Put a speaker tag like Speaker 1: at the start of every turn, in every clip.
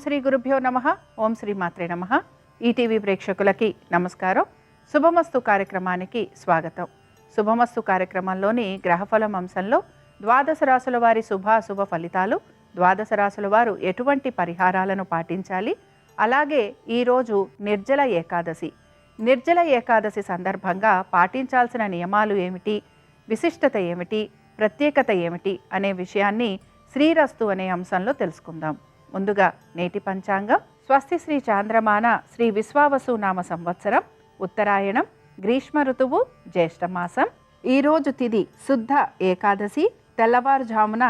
Speaker 1: శ్రీ గురుభ్యో నమః. ఓం శ్రీ మాత్రే నమః. ఈటీవీ ప్రేక్షకులకి నమస్కారం. శుభమస్తు కార్యక్రమానికి స్వాగతం. శుభమస్తు కార్యక్రమంలోని గ్రహఫలం అంశంలో ద్వాదశ రాశుల వారి శుభాశుభ ఫలితాలు, ద్వాదశ రాశుల వారు ఎటువంటి పరిహారాలను పాటించాలి, అలాగే ఈరోజు నిర్జల ఏకాదశి. నిర్జల ఏకాదశి సందర్భంగా పాటించాల్సిన నియమాలు ఏమిటి, విశిష్టత ఏమిటి, ప్రత్యేకత ఏమిటి అనే విషయాన్ని శ్రీరస్తు అనే అంశంలో తెలుసుకుందాం. ముందుగా నేటి పంచాంగం. స్వస్తి శ్రీ చాంద్రమాన శ్రీ విశ్వావసు నామ సంవత్సరం, ఉత్తరాయణం, గ్రీష్మ ఋతువు, జ్యేష్ఠమాసం. ఈరోజు తిథి శుద్ధ ఏకాదశి, తెల్లవారుజామున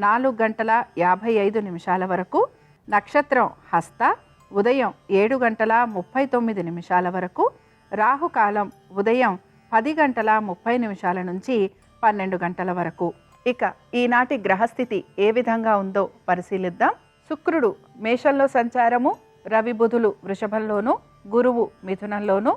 Speaker 1: 4:55 వరకు. నక్షత్రం హస్త, ఉదయం 7:39 వరకు. రాహుకాలం ఉదయం 10:30 నుంచి 12 వరకు. ఇక ఈనాటి గ్రహస్థితి ఏ విధంగా ఉందో పరిశీలిద్దాం. శుక్రుడు మేషంలో సంచారము, రవి బుధులు వృషభంలోను, గురువు మిథునంలోను,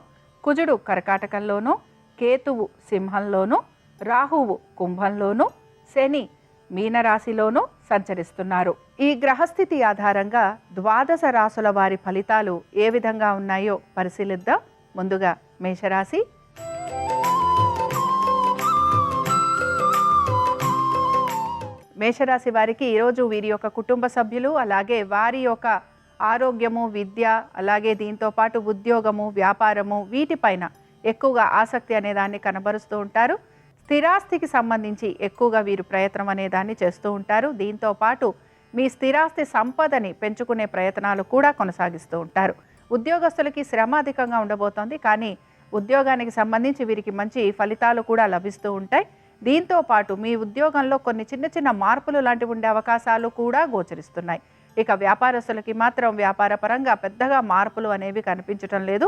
Speaker 1: కుజుడు కర్కాటకంలోను, కేతువు సింహంలోను, రాహువు కుంభంలోను, శని మీనరాశిలోనూ సంచరిస్తున్నారు. ఈ గ్రహస్థితి ఆధారంగా ద్వాదశ రాశుల వారి ఫలితాలు ఏ విధంగా ఉన్నాయో పరిశీలిద్దాం. ముందుగా మేషరాశి. మేషరాశి వారికి ఈరోజు వీరి యొక్క కుటుంబ సభ్యులు, అలాగే వారి యొక్క ఆరోగ్యము, విద్య, అలాగే దీంతో పాటు ఉద్యోగము, వ్యాపారము, వీటిపైన ఎక్కువగా ఆసక్తి అనేదాన్ని కనబరుస్తూ ఉంటారు. స్థిరాస్తికి సంబంధించి ఎక్కువగా వీరు ప్రయత్నం అనేదాన్ని చేస్తూ ఉంటారు. దీంతో పాటు మీ స్థిరాస్తి సంపదని పెంచుకునే ప్రయత్నాలు కూడా కొనసాగిస్తూ ఉంటారు. ఉద్యోగస్తులకి శ్రమ అధికంగా ఉండబోతోంది, కానీ ఉద్యోగానికి సంబంధించి వీరికి మంచి ఫలితాలు కూడా లభిస్తూ ఉంటాయి. దీంతో పాటు మీ ఉద్యోగంలో కొన్ని చిన్న చిన్న మార్పులు లాంటివి ఉండే అవకాశాలు కూడా గోచరిస్తున్నాయి. ఇక వ్యాపారస్తులకి మాత్రం వ్యాపార పరంగా పెద్దగా మార్పులు అనేవి కనిపించటం లేదు.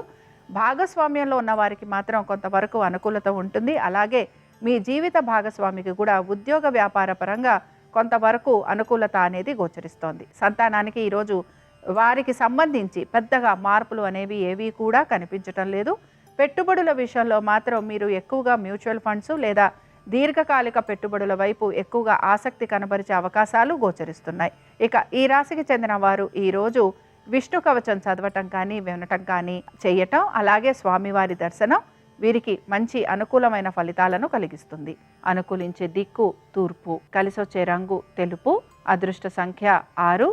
Speaker 1: భాగస్వామ్యంలో ఉన్న వారికి మాత్రం కొంతవరకు అనుకూలత ఉంటుంది. అలాగే మీ జీవిత భాగస్వామికి కూడా ఉద్యోగ వ్యాపార పరంగా కొంతవరకు అనుకూలత అనేది గోచరిస్తోంది. సంతానానికి ఈరోజు వారికి సంబంధించి పెద్దగా మార్పులు అనేవి ఏవి కూడా కనిపించటం లేదు. పెట్టుబడుల విషయంలో మాత్రం మీరు ఎక్కువగా మ్యూచువల్ ఫండ్స్ లేదా దీర్ఘకాలిక పెట్టుబడుల వైపు ఎక్కువగా ఆసక్తి కనబరిచే అవకాశాలు గోచరిస్తున్నాయి. ఇక ఈ రాశికి చెందిన వారు ఈరోజు విష్ణు కవచం చదవటం కానీ, వినటం కానీ చేయటం, అలాగే స్వామివారి దర్శనం వీరికి మంచి అనుకూలమైన ఫలితాలను కలిగిస్తుంది. అనుకూలించే దిక్కు తూర్పు, కలిసొచ్చే రంగు తెలుపు, అదృష్ట సంఖ్య 6.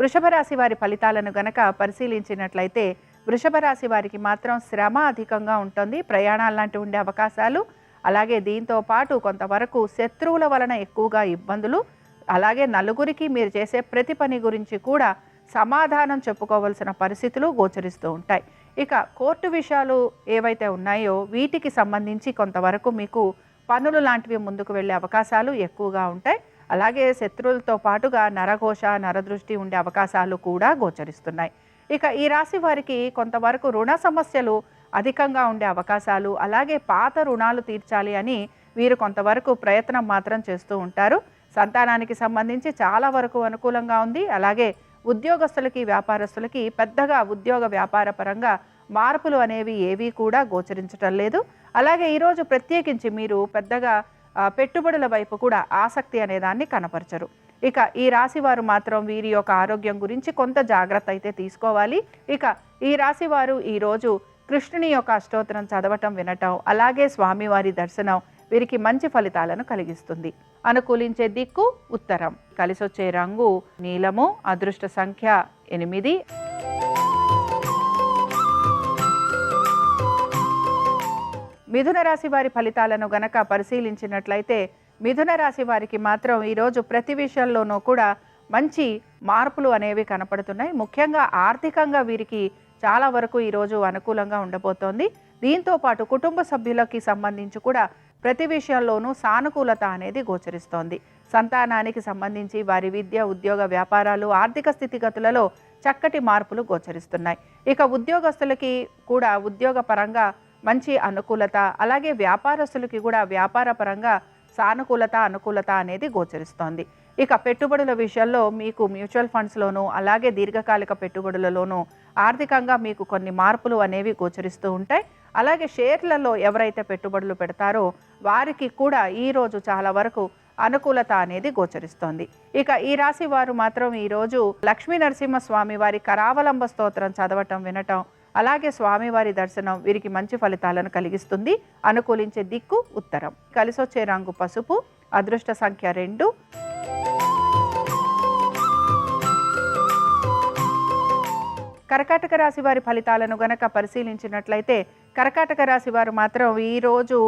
Speaker 1: వృషభ రాశి వారి ఫలితాలను గనక పరిశీలించినట్లయితే వృషభ రాశి వారికి మాత్రం శ్రమ అధికంగా ఉంటుంది. ప్రయాణాలు లాంటివి ఉండే అవకాశాలు, అలాగే దీంతో పాటు కొంతవరకు శత్రువుల వలన ఎక్కువగా ఇబ్బందులు, అలాగే నలుగురికి మీరు చేసే ప్రతి పని గురించి కూడా సమాధానం చెప్పుకోవాల్సిన పరిస్థితులు గోచరిస్తూ ఉంటాయి. ఇక కోర్టు విషయాలు ఏవైతే ఉన్నాయో వీటికి సంబంధించి కొంతవరకు మీకు పనులు లాంటివి ముందుకు వెళ్ళే అవకాశాలు ఎక్కువగా ఉంటాయి. అలాగే శత్రువులతో పాటుగా నరఘోష, నరదృష్టి ఉండే అవకాశాలు కూడా గోచరిస్తున్నాయి. ఇక ఈ రాశి వారికి కొంతవరకు రుణ సమస్యలు అధికంగా ఉండే అవకాశాలు, అలాగే పాత రుణాలు తీర్చాలి అని వీరు కొంతవరకు ప్రయత్నం మాత్రం చేస్తూ ఉంటారు. సంతానానికి సంబంధించి చాలా వరకు అనుకూలంగా ఉంది. అలాగే ఉద్యోగస్తులకి, వ్యాపారస్తులకి పెద్దగా ఉద్యోగ వ్యాపార పరంగా మార్పులు అనేవి ఏవీ కూడా గోచరించటం లేదు. అలాగే ఈరోజు ప్రత్యేకించి మీరు పెద్దగా పెట్టుబడుల వైపు కూడా ఆసక్తి అనేదాన్ని కనపరచరు. ఇక ఈ రాశి వారు మాత్రం వీరి యొక్క ఆరోగ్యం గురించి కొంత జాగ్రత్త అయితే తీసుకోవాలి. ఇక ఈ రాశి వారు ఈరోజు కృష్ణుని యొక్క అష్టోత్తరం చదవటం, వినటం, అలాగే స్వామివారి దర్శనం వీరికి మంచి ఫలితాలను కలిగిస్తుంది. అనుకూలించే దిక్కు ఉత్తరం, కలిసొచ్చే రంగు నీలము, అదృష్ట సంఖ్య 8. మిథున రాశి వారి ఫలితాలను గనక పరిశీలించినట్లయితే మిథున రాశి వారికి మాత్రం ఈరోజు ప్రతి విషయంలోనూ కూడా మంచి మార్పులు అనేవి కనపడుతున్నాయి. ముఖ్యంగా ఆర్థికంగా వీరికి చాలా వరకు ఈరోజు అనుకూలంగా ఉండబోతోంది. దీంతో పాటు కుటుంబ సభ్యులకి సంబంధించి కూడా ప్రతి విషయంలోనూ సానుకూలత అనేది గోచరిస్తోంది. సంతానానికి సంబంధించి వారి విద్య, ఉద్యోగ వ్యాపారాలు, ఆర్థిక స్థితిగతులలో చక్కటి మార్పులు గోచరిస్తున్నాయి. ఇక ఉద్యోగస్తులకి కూడా ఉద్యోగ పరంగా మంచి అనుకూలత, అలాగే వ్యాపారస్తులకి కూడా వ్యాపార పరంగా సానుకూలత, అనుకూలత అనేది గోచరిస్తోంది. ఇక పెట్టుబడుల విషయంలో మీకు మ్యూచువల్ ఫండ్స్లోనూ, అలాగే దీర్ఘకాలిక పెట్టుబడులలోనూ ఆర్థికంగా మీకు కొన్ని మార్పులు అనేవి గోచరిస్తూ ఉంటాయి. అలాగే షేర్లలో ఎవరైతే పెట్టుబడులు పెడతారో వారికి కూడా ఈరోజు చాలా వరకు అనుకూలత అనేది గోచరిస్తోంది. ఇక ఈ రాశి వారు మాత్రం ఈరోజు లక్ష్మీ నరసింహస్వామి వారి కరావలంబ స్తోత్రం చదవటం, వినటం, అలాగే స్వామివారి దర్శనం వీరికి మంచి ఫలితాలను కలిగిస్తుంది. అనుకూలించే దిక్కు ఉత్తరం. కలిసొచ్చే రంగు పసుపు. అదృష్ట సంఖ్య 2. కర్కాటక రాశి వారి ఫలితాలను గనక పరిశీలించినట్లయితే కర్కాటక రాశి వారు మాత్రం ఈరోజు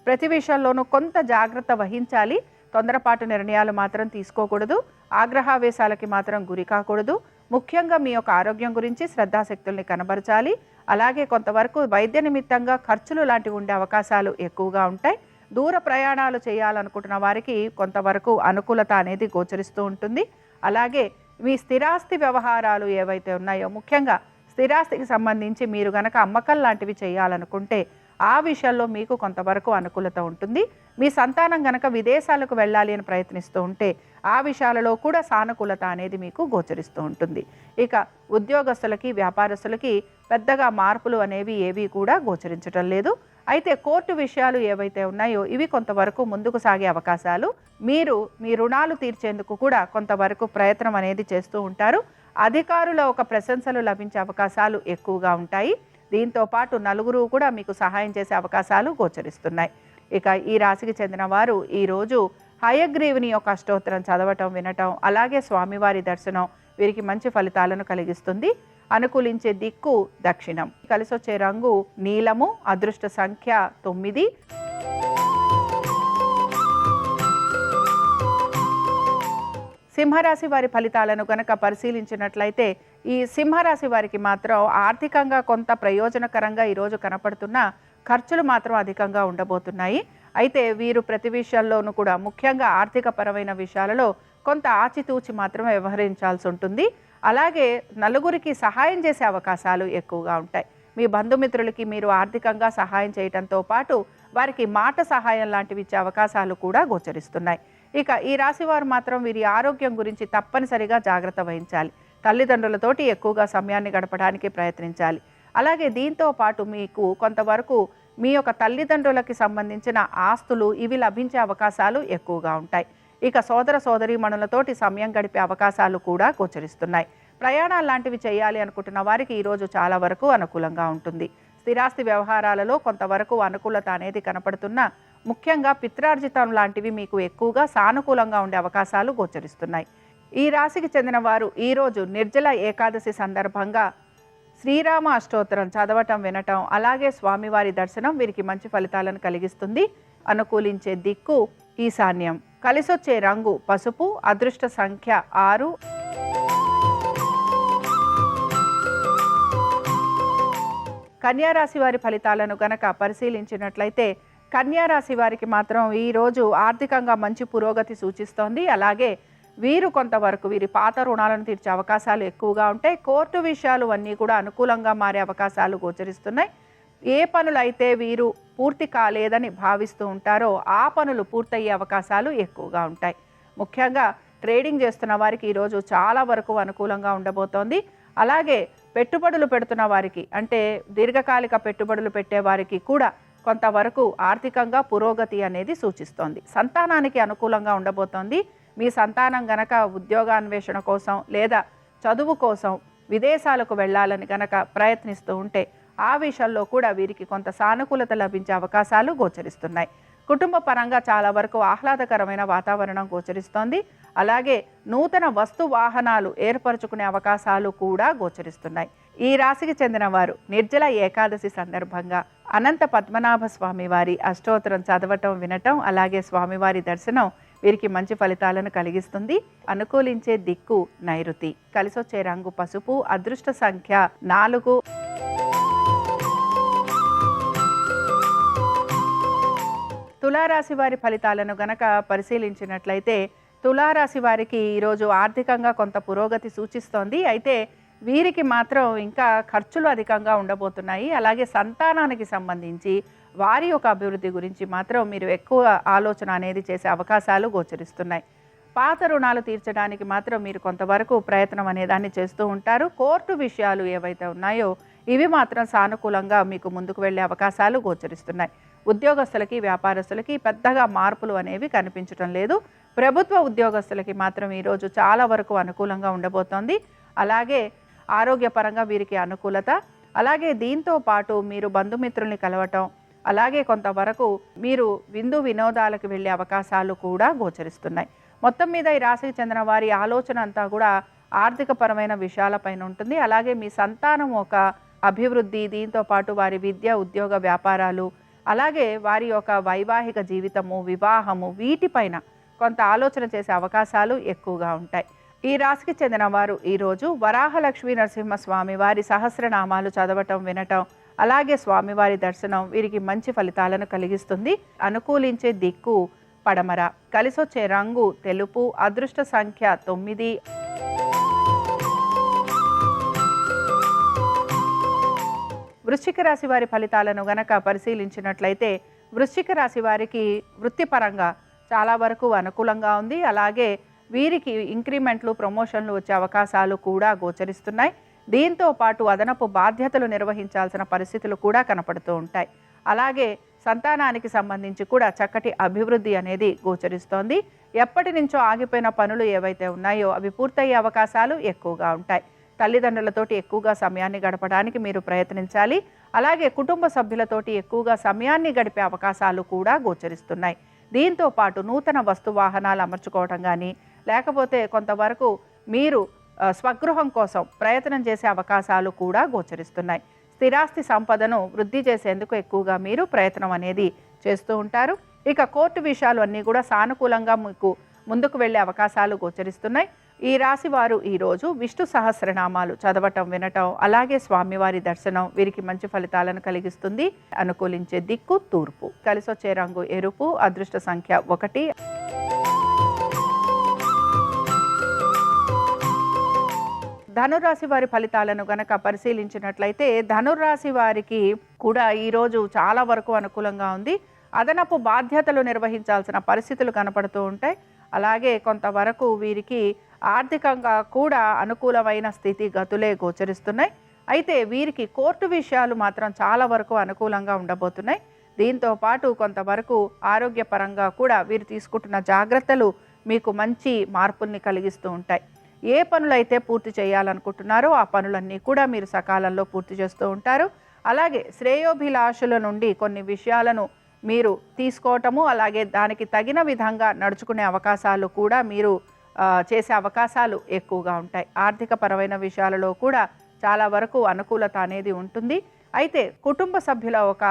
Speaker 1: ప్రతి విషయంలోనూ కొంత జాగ్రత్త వహించాలి. తొందరపాటు నిర్ణయాలు మాత్రం తీసుకోకూడదు. ఆగ్రహావేశాలకి మాత్రం గురి కాకూడదు. ముఖ్యంగా మీ యొక్క ఆరోగ్యం గురించి శ్రద్ధాశక్తుల్ని కనబరచాలి. అలాగే కొంతవరకు వైద్య నిమిత్తంగా ఖర్చులు లాంటివి ఉండే అవకాశాలు ఎక్కువగా ఉంటాయి. దూర ప్రయాణాలు చేయాలనుకుంటున్న వారికి కొంతవరకు అనుకూలత అనేది గోచరిస్తూ ఉంటుంది. అలాగే మీ స్థిరాస్తి వ్యవహారాలు ఏవైతే ఉన్నాయో, ముఖ్యంగా స్థిరాస్తికి సంబంధించి మీరు గనక అమ్మకం లాంటివి చేయాలనుకుంటే ఆ విషయాల్లో మీకు కొంతవరకు అనుకూలత ఉంటుంది. మీ సంతానం గనక విదేశాలకు వెళ్ళాలి అని ప్రయత్నిస్తూ ఉంటే ఆ విషయాలలో కూడా సానుకూలత అనేది మీకు గోచరిస్తూ ఉంటుంది. ఇక ఉద్యోగస్తులకి, వ్యాపారస్తులకి పెద్దగా మార్పులు అనేవి ఏవి కూడా గోచరించటం లేదు. అయితే కోర్టు విషయాలు ఏవైతే ఉన్నాయో ఇవి కొంతవరకు ముందుకు సాగే అవకాశాలు. మీరు మీ రుణాలు తీర్చేందుకు కూడా కొంతవరకు ప్రయత్నం అనేది చేస్తూ ఉంటారు. అధికారుల ఒక ప్రశంసలు లభించే అవకాశాలు ఎక్కువగా ఉంటాయి. దీంతో పాటు నలుగురు కూడా మీకు సహాయం చేసే అవకాశాలు గోచరిస్తున్నాయి. ఇక ఈ రాశికి చెందిన వారు ఈరోజు హయగ్రీవుని యొక్క అష్టోత్తరం చదవటం, వినటం, అలాగే స్వామివారి దర్శనం వీరికి మంచి ఫలితాలను కలిగిస్తుంది. అనుకూలించే దిక్కు దక్షిణం. కలిసొచ్చే రంగు నీలము. అదృష్ట సంఖ్య 9. సింహరాశి వారి ఫలితాలను గనక పరిశీలించినట్లయితే ఈ సింహరాశి వారికి మాత్రం ఆర్థికంగా కొంత ప్రయోజనకరంగా ఈరోజు కనపడుతున్న ఖర్చులు మాత్రం అధికంగా ఉండబోతున్నాయి. అయితే వీరు ప్రతి విషయాల్లోనూ కూడా ముఖ్యంగా ఆర్థిక పరమైన విషయాలలో కొంత ఆచితూచి మాత్రం వ్యవహరించాల్సి ఉంటుంది. అలాగే నలుగురికి సహాయం చేసే అవకాశాలు ఎక్కువగా ఉంటాయి. మీ బంధుమిత్రులకి మీరు ఆర్థికంగా సహాయం చేయడంతో పాటు వారికి మాట సహాయం లాంటివి ఇచ్చే అవకాశాలు కూడా గోచరిస్తున్నాయి. ఇక ఈ రాశి వారు మాత్రం వీరి ఆరోగ్యం గురించి తప్పనిసరిగా జాగ్రత్త వహించాలి. తల్లిదండ్రులతోటి ఎక్కువగా సమయాన్ని గడపడానికి ప్రయత్నించాలి. అలాగే దీంతో పాటు మీకు కొంతవరకు మీ యొక్క తల్లిదండ్రులకి సంబంధించిన ఆస్తులు ఇవి లభించే అవకాశాలు ఎక్కువగా ఉంటాయి. ఇక సోదర సోదరీమణులతోటి సమయం గడిపే అవకాశాలు కూడా గోచరిస్తున్నాయి. ప్రయాణాలు లాంటివి చేయాలి అనుకుంటున్న వారికి ఈరోజు చాలా వరకు అనుకూలంగా ఉంటుంది. స్థిరాస్తి వ్యవహారాలలో కొంతవరకు అనుకూలత అనేది కనపడుతున్నా ముఖ్యంగా పిత్రార్జితం లాంటివి మీకు ఎక్కువగా సానుకూలంగా ఉండే అవకాశాలు గోచరిస్తున్నాయి. ఈ రాశికి చెందిన వారు ఈరోజు నిర్జల ఏకాదశి సందర్భంగా శ్రీరామ అష్టోత్తరం చదవటం, వినటం, అలాగే స్వామివారి దర్శనం వీరికి మంచి ఫలితాలను కలిగిస్తుంది. అనుకూలించే దిక్కు ఈశాన్యం. కలిసొచ్చే రంగు పసుపు. అదృష్ట సంఖ్య 6. కన్యారాశి వారి ఫలితాలను గనక పరిశీలించినట్లయితే కన్యారాశి వారికి మాత్రం ఈరోజు ఆర్థికంగా మంచి పురోగతి సూచిస్తోంది. అలాగే వీరు కొంతవరకు వీరి పాత రుణాలను తీర్చే అవకాశాలు ఎక్కువగా ఉంటాయి. కోర్టు విషయాలు అన్నీ కూడా అనుకూలంగా మారే అవకాశాలు గోచరిస్తున్నాయి. ఏ పనులైతే వీరు పూర్తి కాలేదని భావిస్తూ ఉంటారో ఆ పనులు పూర్తయ్యే అవకాశాలు ఎక్కువగా ఉంటాయి. ముఖ్యంగా ట్రేడింగ్ చేస్తున్న వారికి ఈరోజు చాలా వరకు అనుకూలంగా ఉండబోతోంది. అలాగే పెట్టుబడులు పెడుతున్న వారికి, అంటే దీర్ఘకాలిక పెట్టుబడులు పెట్టే వారికి కూడా కొంతవరకు ఆర్థికంగా పురోగతి అనేది సూచిస్తోంది. సంతానానికి అనుకూలంగా ఉండబోతోంది. మీ సంతానం గనక ఉద్యోగాన్వేషణ కోసం లేదా చదువు కోసం విదేశాలకు వెళ్ళాలని గనక ప్రయత్నిస్తూ ఉంటే ఆ విషయంలో కూడా వీరికి కొంత సానుకూలత లభించే అవకాశాలు గోచరిస్తున్నాయి. కుటుంబ పరంగా చాలా వరకు ఆహ్లాదకరమైన వాతావరణం గోచరిస్తోంది. అలాగే నూతన వస్తు వాహనాలు ఏర్పరచుకునే అవకాశాలు కూడా గోచరిస్తున్నాయి. ఈ రాశికి చెందిన వారు నిర్జల ఏకాదశి సందర్భంగా అనంత పద్మనాభ స్వామి వారి అష్టోత్తరం చదవటం, వినటం, అలాగే స్వామివారి దర్శనం వీరికి మంచి ఫలితాలను కలిగిస్తుంది. అనుకూలించే దిక్కు నైరుతి. కలిసొచ్చే రంగు పసుపు. అదృష్ట సంఖ్య 4. తులారాశి వారి ఫలితాలను గనక పరిశీలించినట్లయితే తులారాశి వారికి ఈరోజు ఆర్థికంగా కొంత పురోగతి సూచిస్తోంది. అయితే వీరికి మాత్రం ఇంకా ఖర్చులు అధికంగా ఉండబోతున్నాయి. అలాగే సంతానానికి సంబంధించి వారి యొక్క అభివృద్ధి గురించి మాత్రం మీరు ఎక్కువ ఆలోచన అనేది చేసే అవకాశాలు గోచరిస్తున్నాయి. పాత రుణాలు తీర్చడానికి మాత్రం మీరు కొంతవరకు ప్రయత్నం అనేదాన్ని చేస్తూ ఉంటారు. కోర్టు విషయాలు ఏవైతే ఉన్నాయో ఇవి మాత్రం సానుకూలంగా మీకు ముందుకు వెళ్ళే అవకాశాలు గోచరిస్తున్నాయి. ఉద్యోగస్తులకి, వ్యాపారస్తులకి పెద్దగా మార్పులు అనేవి కనిపించడం లేదు. ప్రభుత్వ ఉద్యోగస్తులకి మాత్రం ఈరోజు చాలా వరకు అనుకూలంగా ఉండబోతోంది. అలాగే ఆరోగ్యపరంగా వీరికి అనుకూలత, అలాగే దీంతో పాటు మీరు బంధుమిత్రుల్ని కలవటం, అలాగే కొంతవరకు మీరు విందు వినోదాలకు వెళ్ళే అవకాశాలు కూడా గోచరిస్తున్నాయి. మొత్తం మీద ఈ రాశికి చెందిన వారి ఆలోచన అంతా కూడా ఆర్థికపరమైన విషయాలపైన ఉంటుంది. అలాగే మీ సంతానం ఒక అభివృద్ధి, దీంతో పాటు వారి విద్య, ఉద్యోగ, వ్యాపారాలు, అలాగే వారి యొక్క వైవాహిక జీవితము, వివాహము, వీటిపైన కొంత ఆలోచన చేసే అవకాశాలు ఎక్కువగా ఉంటాయి. ఈ రాశికి చెందిన వారు ఈరోజు వరాహలక్ష్మీ నరసింహస్వామి వారి సహస్రనామాలు చదవటం, వినటం, అలాగే స్వామివారి దర్శనం వీరికి మంచి ఫలితాలను కలిగిస్తుంది. అనుకూలించే దిక్కు పడమర, కలిసొచ్చే రంగు తెలుపు, అదృష్ట సంఖ్య 9. వృశ్చిక రాశి వారి ఫలితాలను గనక పరిశీలించినట్లయితే వృశ్చిక రాశి వారికి వృత్తిపరంగా చాలా వరకు అనుకూలంగా ఉంది. అలాగే వీరికి ఇంక్రిమెంట్లు, ప్రమోషన్లు వచ్చే అవకాశాలు కూడా గోచరిస్తున్నాయి. దీంతో పాటు అదనపు బాధ్యతలు నిర్వహించాల్సిన పరిస్థితులు కూడా కనపడుతూ ఉంటాయి. అలాగే సంతానానికి సంబంధించి కూడా చక్కటి అభివృద్ధి అనేది గోచరిస్తోంది. ఎప్పటి నుంచో ఆగిపోయిన పనులు ఏవైతే ఉన్నాయో అవి పూర్తయ్యే అవకాశాలు ఎక్కువగా ఉంటాయి. తల్లిదండ్రులతోటి ఎక్కువగా సమయాన్ని గడపడానికి మీరు ప్రయత్నించాలి. అలాగే కుటుంబ సభ్యులతోటి ఎక్కువగా సమయాన్ని గడిపే అవకాశాలు కూడా గోచరిస్తున్నాయి. దీంతో పాటు నూతన వస్తు వాహనాలు అమర్చుకోవడం కానీ, లేకపోతే కొంతవరకు మీరు స్వగృహం కోసం ప్రయత్నం చేసే అవకాశాలు కూడా గోచరిస్తున్నాయి. స్థిరాస్తి సంపదను వృద్ధి చేసేందుకు ఎక్కువగా మీరు ప్రయత్నం అనేది చేస్తూ ఉంటారు. ఇక కోర్టు విషయాలు అన్నీ కూడా సానుకూలంగా మీకు ముందుకు వెళ్ళే అవకాశాలు గోచరిస్తున్నాయి. ఈ రాశి వారు ఈరోజు విష్ణు సహస్రనామాలు చదవటం, వినటం, అలాగే స్వామివారి దర్శనం వీరికి మంచి ఫలితాలను కలిగిస్తుంది. అనుకూలించే దిక్కు తూర్పు, కలిసొచ్చే రంగు ఎరుపు, అదృష్ట సంఖ్య 1. ధనురాశి వారి ఫలితాలను గనక పరిశీలించినట్లయితే ధనురాశి వారికి కూడా ఈరోజు చాలా వరకు అనుకూలంగా ఉంది. అదనపు బాధ్యతలు నిర్వహించాల్సిన పరిస్థితులు కనపడుతూ ఉంటాయి. అలాగే కొంతవరకు వీరికి ఆర్థికంగా కూడా అనుకూలమైన స్థితి గతులే గోచరిస్తున్నాయి. అయితే వీరికి కోర్టు విషయాలు మాత్రం చాలా వరకు అనుకూలంగా ఉండబోతున్నాయి. దీంతో పాటు కొంతవరకు ఆరోగ్యపరంగా కూడా వీరు తీసుకుంటున్న జాగ్రత్తలు మీకు మంచి మార్పుల్ని కలిగిస్తూ ఉంటాయి. ఏ పనులైతే పూర్తి చేయాలనుకుంటున్నారో ఆ పనులన్నీ కూడా మీరు సకాలంలో పూర్తి చేస్తూ ఉంటారు. అలాగే శ్రేయోభిలాషుల నుండి కొన్ని విషయాలను మీరు తీసుకోవటము, అలాగే దానికి తగిన విధంగా నడుచుకునే అవకాశాలు కూడా మీరు చేసే అవకాశాలు ఎక్కువగా ఉంటాయి. ఆర్థిక పరమైన విషయాలలో కూడా చాలా వరకు అనుకూలత అనేది ఉంటుంది. అయితే కుటుంబ సభ్యుల ఒక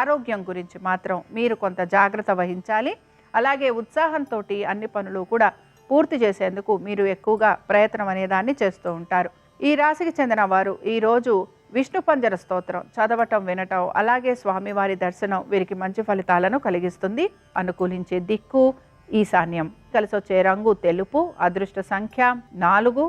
Speaker 1: ఆరోగ్యం గురించి మాత్రం మీరు కొంత జాగ్రత్త వహించాలి. అలాగే ఉత్సాహంతో అన్ని పనులు కూడా పూర్తి చేసేందుకు మీరు ఎక్కువగా ప్రయత్నం అనేదాన్ని చేస్తూ ఉంటారు. ఈ రాశికి చెందిన వారు ఈరోజు విష్ణు పంజర స్తోత్రం చదవటం, వినటం, అలాగే స్వామివారి దర్శనం వీరికి మంచి ఫలితాలను కలిగిస్తుంది. అనుకూలించే దిక్కు ఈశాన్యం, కలిసొచ్చే రంగు తెలుపు, అదృష్ట సంఖ్య 4.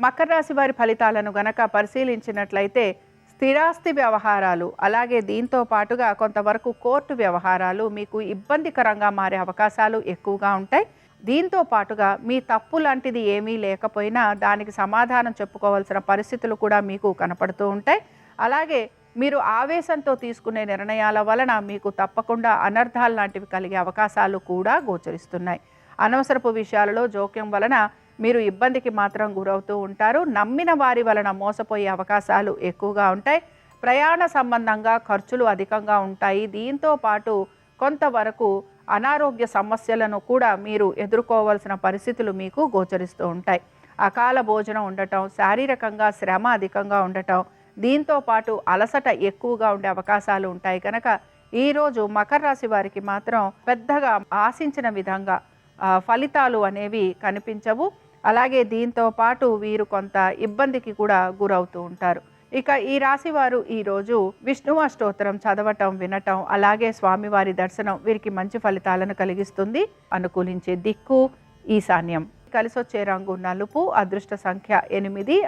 Speaker 1: మకర రాశి వారి ఫలితాలను గనక పరిశీలించినట్లయితే స్థిరాస్తి వ్యవహారాలు, అలాగే దీంతో పాటుగా కొంతవరకు కోర్టు వ్యవహారాలు మీకు ఇబ్బందికరంగా మారే అవకాశాలు ఎక్కువగా ఉంటాయి. దీంతో పాటుగా మీ తప్పు లాంటిది ఏమీ లేకపోయినా దానికి సమాధానం చెప్పుకోవాల్సిన పరిస్థితులు కూడా మీకు కనపడుతూ ఉంటాయి. అలాగే మీరు ఆవేశంతో తీసుకునే నిర్ణయాల వలన మీకు తప్పకుండా అనర్థాలు లాంటివి కలిగే అవకాశాలు కూడా గోచరిస్తున్నాయి. అనవసరపు విషయాలలో జోక్యం వలన మీరు ఇబ్బందికి మాత్రం గురవుతూ ఉంటారు. నమ్మిన వారి వలన మోసపోయే అవకాశాలు ఎక్కువగా ఉంటాయి. ప్రయాణ సంబంధంగా ఖర్చులు అధికంగా ఉంటాయి. దీంతో పాటు కొంతవరకు అనారోగ్య సమస్యలను కూడా మీరు ఎదుర్కోవాల్సిన పరిస్థితులు మీకు గోచరిస్తూ ఉంటాయి. అకాల భోజనం ఉండటం, శారీరకంగా శ్రమ అధికంగా ఉండటం, దీంతో పాటు అలసట ఎక్కువగా ఉండే అవకాశాలు ఉంటాయి. కనుక ఈరోజు మకర రాశి వారికి మాత్రం పెద్దగా ఆశించిన విధంగా ఫలితాలు అనేవి కనిపించవు. అలాగే దీంతో పాటు వీరు కొంత ఇబ్బందికి కూడా గురవుతూ ఉంటారు. ఇక ఈ రాశి వారు ఈరోజు విష్ణు అష్టోత్తరం చదవటం, వినటం, అలాగే స్వామివారి దర్శనం వీరికి మంచి ఫలితాలను కలిగిస్తుంది. అనుకూలించే దిక్కు ఈశాన్యం, కలిసొచ్చే రంగు నలుపు, అదృష్ట సంఖ్య 8.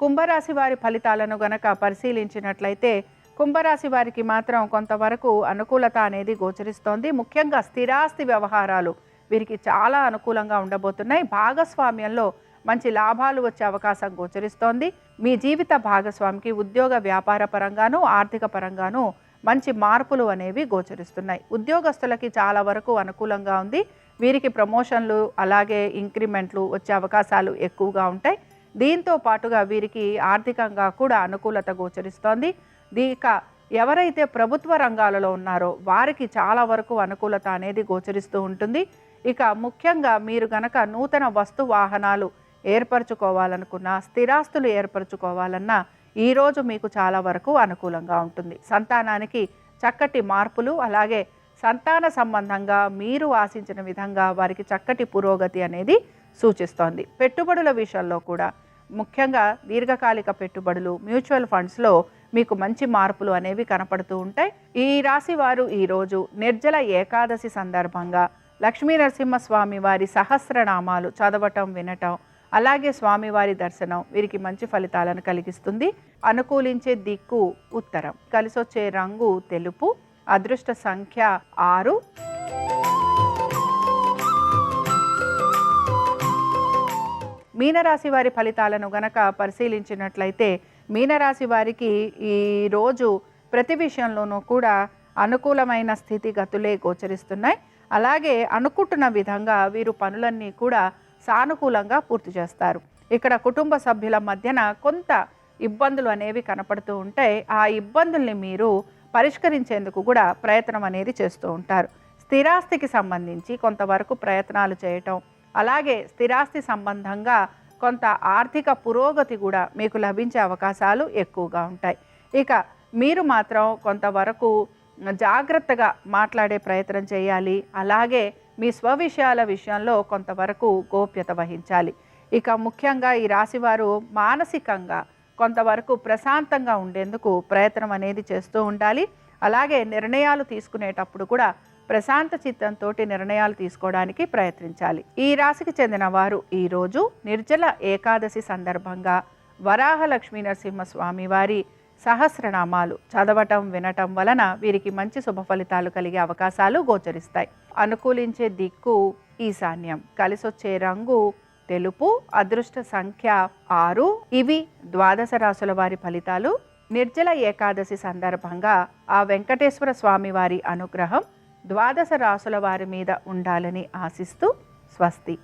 Speaker 1: కుంభరాశి వారి ఫలితాలను గనక పరిశీలించినట్లయితే కుంభరాశి వారికి మాత్రం కొంతవరకు అనుకూలత అనేది గోచరిస్తోంది. ముఖ్యంగా స్థిరాస్తి వ్యవహారాలు వీరికి చాలా అనుకూలంగా ఉండబోతున్నాయి. భాగస్వామ్యంలో మంచి లాభాలు వచ్చే అవకాశం గోచరిస్తోంది. మీ జీవిత భాగస్వామికి ఉద్యోగ వ్యాపార పరంగాను ఆర్థిక పరంగాను మంచి మార్పులు అనేవి గోచరిస్తున్నాయి. ఉద్యోగస్తులకి చాలా వరకు అనుకూలంగా ఉంది. వీరికి ప్రమోషన్లు అలాగే ఇంక్రిమెంట్లు వచ్చే అవకాశాలు ఎక్కువగా ఉంటాయి. దీంతో పాటుగా వీరికి ఆర్థికంగా కూడా అనుకూలత గోచరిస్తోంది. ఇక ఎవరైతే ప్రభుత్వ రంగాలలో ఉన్నారో వారికి చాలా వరకు అనుకూలత అనేది గోచరిస్తూ ఉంటుంది. ఇక ముఖ్యంగా మీరు గనక నూతన వస్తు వాహనాలు ఏర్పరచుకోవాలనుకున్నా, స్థిరాస్తులు ఏర్పరచుకోవాలన్నా ఈరోజు మీకు చాలా వరకు అనుకూలంగా ఉంటుంది. సంతానానికి చక్కటి మార్పులు అలాగే సంతాన సంబంధంగా మీరు ఆశించిన విధంగా వారికి చక్కటి పురోగతి అనేది సూచిస్తోంది. పెట్టుబడుల విషయంలో కూడా ముఖ్యంగా దీర్ఘకాలిక పెట్టుబడులు మ్యూచువల్ ఫండ్స్లో మీకు మంచి మార్పులు అనేవి కనపడుతూ ఉంటాయి. ఈ రాశి వారు ఈరోజు నిర్జల ఏకాదశి సందర్భంగా లక్ష్మీ నరసింహస్వామి వారి సహస్రనామాలు చదవటం వినటం అలాగే స్వామివారి దర్శనం వీరికి మంచి ఫలితాలను కలిగిస్తుంది. అనుకూలించే దిక్కు ఉత్తరం, కలిసొచ్చే రంగు తెలుపు, అదృష్ట సంఖ్య 6. మీనరాశి వారి ఫలితాలను గనక పరిశీలించినట్లయితే మీనరాశి వారికి ఈరోజు ప్రతి విషయంలోనూ కూడా అనుకూలమైన స్థితిగతులే గోచరిస్తున్నాయి. అలాగే అనుకుంటున్న విధంగా వీరు పనులన్నీ కూడా సానుకూలంగా పూర్తి చేస్తారు. ఇక్కడ కుటుంబ సభ్యుల మధ్యన కొంత ఇబ్బందులు అనేవి కనపడుతూ ఉంటాయి. ఆ ఇబ్బందుల్ని మీరు పరిష్కరించేందుకు కూడా ప్రయత్నం అనేది చేస్తూ ఉంటారు. స్థిరాస్తికి సంబంధించి కొంతవరకు ప్రయత్నాలు చేయటం అలాగే స్థిరాస్తి సంబంధంగా కొంత ఆర్థిక పురోగతి కూడా మీకు లభించే అవకాశాలు ఎక్కువగా ఉంటాయి. ఇక మీరు మాత్రం కొంతవరకు జాగ్రత్తగా మాట్లాడే ప్రయత్నం చేయాలి. అలాగే మీ స్వవిషయాల విషయంలో కొంతవరకు గోప్యత వహించాలి. ఇక ముఖ్యంగా ఈ రాశివారు మానసికంగా కొంతవరకు ప్రశాంతంగా ఉండేందుకు ప్రయత్నం అనేది చేస్తూ ఉండాలి. అలాగే నిర్ణయాలు తీసుకునేటప్పుడు కూడా ప్రశాంత చిత్తంతో నిర్ణయాలు తీసుకోవడానికి ప్రయత్నించాలి. ఈ రాశికి చెందిన వారు ఈరోజు నిర్జల ఏకాదశి సందర్భంగా వరాహ లక్ష్మీ నరసింహస్వామి వారి సహస్రనామాలు చదవటం వినటం వలన వీరికి మంచి శుభ ఫలితాలు కలిగే అవకాశాలు గోచరిస్తాయి. అనుకూలించే దిక్కు ఈశాన్యం, కలిసొచ్చే రంగు తెలుపు, అదృష్ట సంఖ్య 6. ఇవి ద్వాదశ రాశుల వారి ఫలితాలు. నిర్జల ఏకాదశి సందర్భంగా ఆ వెంకటేశ్వర స్వామి వారి అనుగ్రహం ద్వాదశ రాశుల వారి మీద ఉండాలని ఆశిస్తూ స్వస్తి.